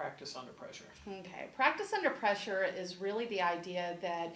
practice under pressure? Okay, practice under pressure is really the idea that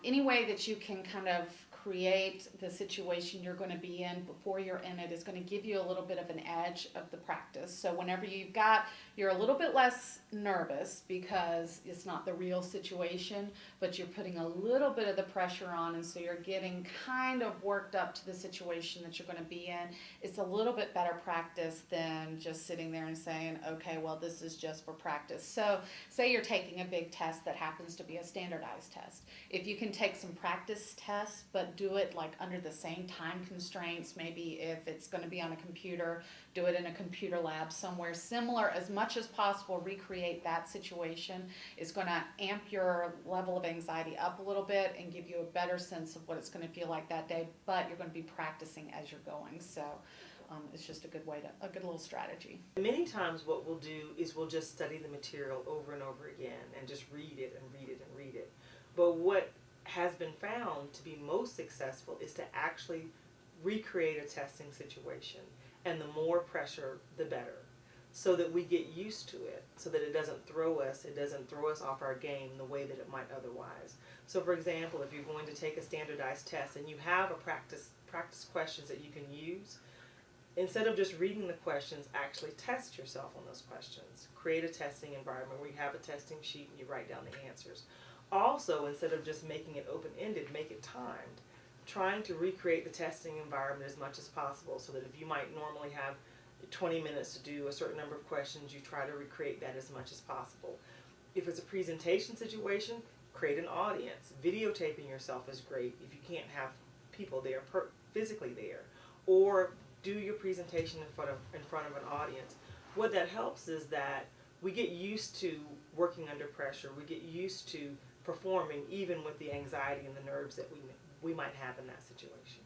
any way that you can kind of create the situation you're going to be in before you're in it is going to give you a little bit of an edge of the practice. So whenever you're a little bit less nervous because it's not the real situation, but you're putting a little bit of the pressure on, and so you're getting kind of worked up to the situation that you're going to be in. It's a little bit better practice than just sitting there and saying, okay, well, this is just for practice. So say you're taking a big test that happens to be a standardized test. If you can take some practice tests, but do it like under the same time constraints, maybe if it's going to be on a computer, do it in a computer lab somewhere similar as much as possible, recreate that situation, is going to amp your level of anxiety up a little bit and give you a better sense of what it's going to feel like that day, but you're going to be practicing as you're going. So it's just a good little strategy. Many times what we'll do is we'll just study the material over and over again and just read it and read it and read it. But what has been found to be most successful is to actually recreate a testing situation, and the more pressure the better, so that we get used to it, so that it doesn't throw us off our game the way that it might otherwise. So for example, if you're going to take a standardized test and you have a practice questions that you can use, instead of just reading the questions, actually test yourself on those questions. Create a testing environment where you have a testing sheet and you write down the answers. Also, instead of just making it open-ended, make it timed. Trying to recreate the testing environment as much as possible, so that if you might normally have 20 minutes to do a certain number of questions, you try to recreate that as much as possible. If it's a presentation situation, create an audience. Videotaping yourself is great if you can't have people there physically there, or do your presentation in front of an audience. What that helps is that we get used to working under pressure. We get used to performing even with the anxiety and the nerves that we might have in that situation.